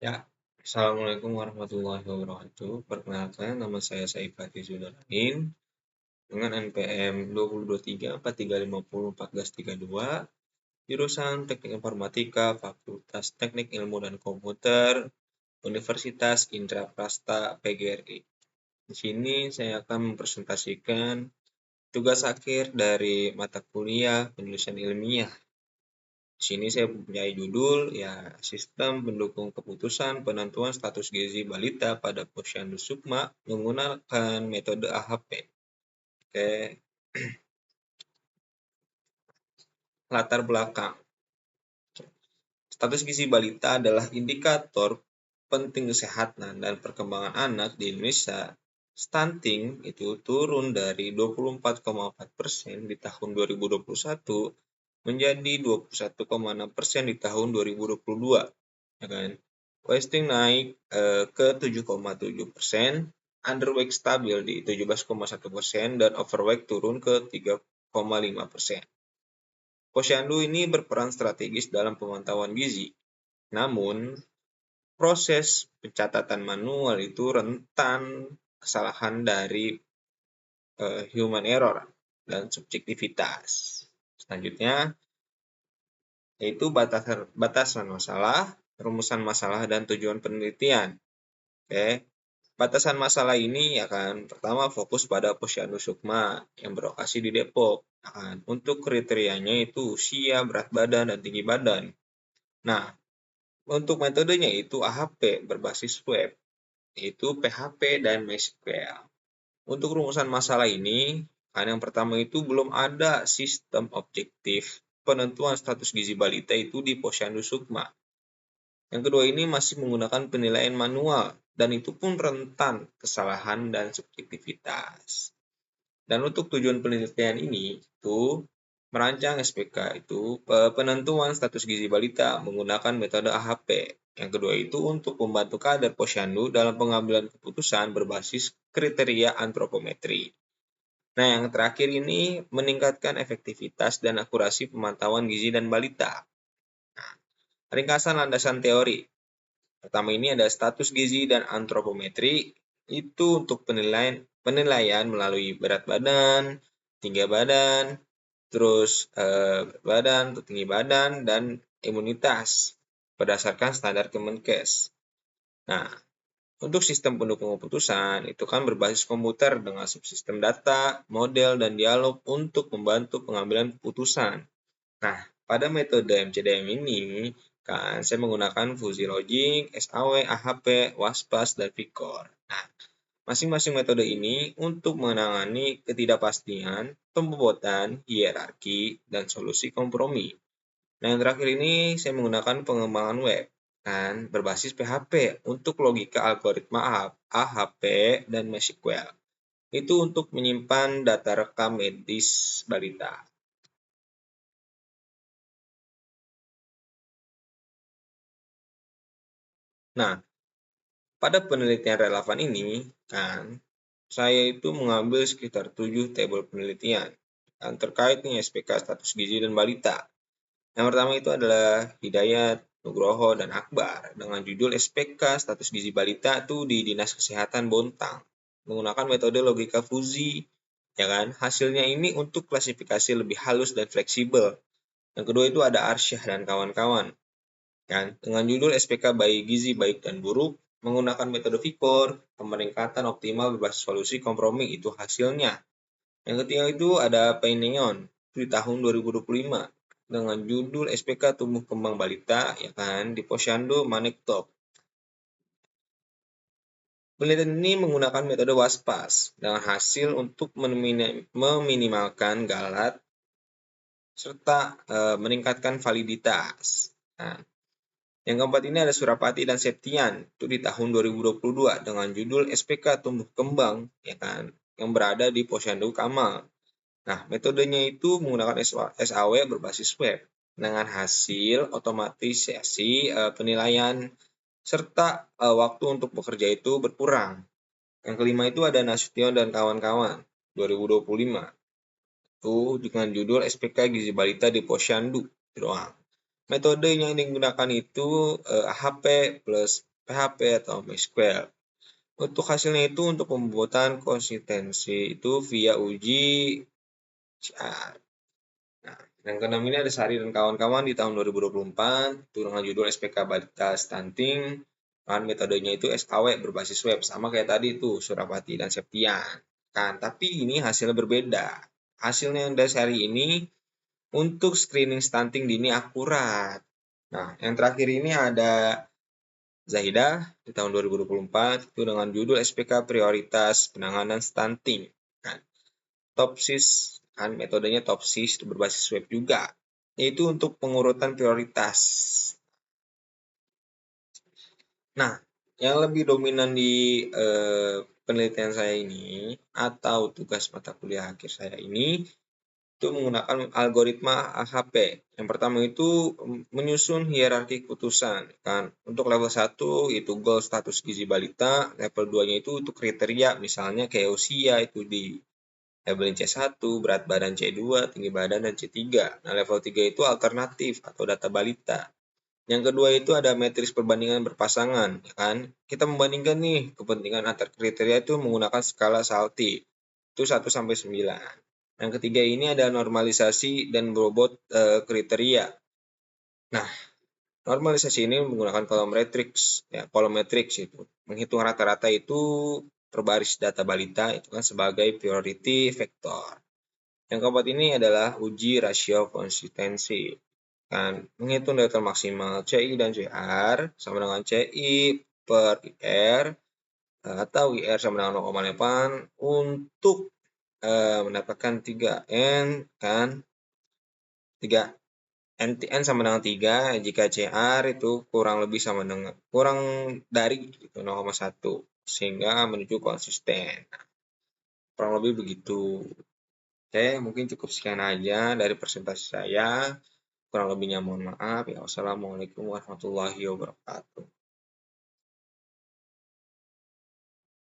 Ya, Assalamualaikum warahmatullahi wabarakatuh. Perkenalkan, nama saya Saifati Zudarmin dengan NPM 202343501432, jurusan Teknik Informatika, Fakultas Teknik Ilmu dan Komputer, Universitas Indraprasta PGRI. Di sini saya akan mempresentasikan tugas akhir dari mata kuliah penulisan ilmiah. Di sini saya mempunyai judul Sistem Pendukung Keputusan Penentuan Status Gizi Balita pada Posyandu Sukma menggunakan metode AHP. Oke, latar belakang. Status gizi balita adalah indikator penting kesehatan dan perkembangan anak di Indonesia. Stunting itu turun dari 24,4% di tahun 2021 menjadi 21,6% di tahun 2022. Ya kan? Wasting naik ke 7,7%, underweight stabil di 17,1%, dan overweight turun ke 3,5%. Posyandu ini berperan strategis dalam pemantauan gizi. Namun, proses pencatatan manual itu rentan kesalahan dari human error dan subjektivitas. Selanjutnya, yaitu batasan masalah, rumusan masalah, dan tujuan penelitian. Oke, batasan masalah ini pertama fokus pada Posyandu Sukma yang berlokasi di Depok. Untuk kriterianya itu usia, berat badan, dan tinggi badan. Nah, untuk metodenya itu AHP berbasis web, yaitu PHP dan MySQL. Untuk rumusan masalah ini, yang pertama itu belum ada sistem objektif penentuan status gizi balita itu di Posyandu Sukma. Yang kedua ini masih menggunakan penilaian manual, dan itu pun rentan kesalahan dan subjektivitas. Dan untuk tujuan penelitian ini itu merancang SPK itu penentuan status gizi balita menggunakan metode AHP. Yang kedua itu untuk membantu kader Posyandu dalam pengambilan keputusan berbasis kriteria antropometri. Nah, yang terakhir ini meningkatkan efektivitas dan akurasi pemantauan gizi dan balita. Nah, ringkasan landasan teori. Pertama ini ada status gizi dan antropometri, itu untuk penilaian melalui berat badan, tinggi badan, terus badan, tinggi badan, dan imunitas berdasarkan standar Kemenkes. Nah, untuk sistem pendukung keputusan itu berbasis komputer dengan subsistem data, model, dan dialog untuk membantu pengambilan keputusan. Nah, pada metode MCDM ini saya menggunakan Fuzzy Logic, SAW, AHP, WASPAS, dan VCOR. Nah, masing-masing metode ini untuk menangani ketidakpastian, pembobotan, hierarki, dan solusi kompromi. Nah, yang terakhir ini saya menggunakan pengembangan web berbasis PHP untuk logika algoritma AHP dan MySQL. Itu untuk menyimpan data rekam medis balita. Nah, pada penelitian relevan ini, saya itu mengambil sekitar 7 tabel penelitian terkait dengan SPK status gizi dan balita. Yang pertama itu adalah Hidayat, Nugroho, dan Akbar dengan judul SPK status gizi balita itu di Dinas Kesehatan Bontang menggunakan metode logika Fuzzy. Hasilnya ini untuk klasifikasi lebih halus dan fleksibel. Yang kedua itu ada Arsyah dan kawan-kawan dengan judul SPK bayi gizi baik dan buruk menggunakan metode VCOR, pemeringkatan optimal berbasis solusi kompromi itu hasilnya. Yang ketiga itu ada Paineon di tahun 2025 dengan judul SPK tumbuh kembang balita di Posyandu Manektop. Penelitian ini menggunakan metode WASPAS dengan hasil untuk meminimalkan galat serta meningkatkan validitas. Nah, yang keempat ini ada Surapati dan Septian itu di tahun 2022 dengan judul SPK tumbuh kembang yang berada di Posyandu Kamal. Nah, metodenya itu menggunakan SAW berbasis web dengan hasil otomatisasi penilaian serta waktu untuk bekerja itu berkurang. Yang kelima itu ada Nasution dan kawan-kawan 2025 itu dengan judul SPK gizi balita di Posyandu doang. Metode yang digunakan itu AHP plus PHP atau MySQL. Untuk hasilnya itu untuk pembuatan konsistensi itu via uji CR. Nah, yang keenam ini ada Sari dan kawan-kawan di tahun 2024 itu dengan judul SPK Balita Stunting. Metodenya itu SKW berbasis web, sama kayak tadi itu Surapati dan Septian. Kan, tapi ini hasilnya berbeda. Hasilnya yang dari seri ini untuk screening stunting dini akurat. Nah, yang terakhir ini ada Zahidah di tahun 2024 itu dengan judul SPK Prioritas Penanganan Stunting. Nah, Topsis kan metodenya Topsis itu berbasis web juga. Yaitu untuk pengurutan prioritas. Nah, yang lebih dominan di penelitian saya ini atau tugas mata kuliah akhir saya ini itu menggunakan algoritma AHP. Yang pertama itu menyusun hierarki keputusan kan. Untuk level 1 itu goal status gizi balita, level 2-nya itu untuk kriteria misalnya kayak usia itu di labelin C1, berat badan C2, tinggi badan dan C3. Nah, level 3 itu alternatif atau data balita. Yang kedua itu ada matriks perbandingan berpasangan, ya kan? Kita membandingkan nih kepentingan antar kriteria itu menggunakan skala Salty. Itu 1 sampai 9. Yang ketiga ini ada normalisasi dan bobot kriteria. Nah, normalisasi ini menggunakan kolom matrix, ya, kolom matrix itu. Menghitung rata-rata itu per baris data balita itu kan sebagai priority vector. Yang keempat ini adalah uji rasio konsistensi. Kan, menghitung delta maksimal CI dan CR sama dengan CI per IR atau IR sama dengan 0,8 untuk mendapatkan 3N kan 3 NTN sama dengan 3 jika CR itu kurang dari gitu, 0,1 sehingga menuju konsisten. Kurang lebih begitu. Oke, mungkin cukup sekian aja dari presentasi saya. Kurang lebihnya mohon maaf ya. Wassalamualaikum warahmatullahi wabarakatuh.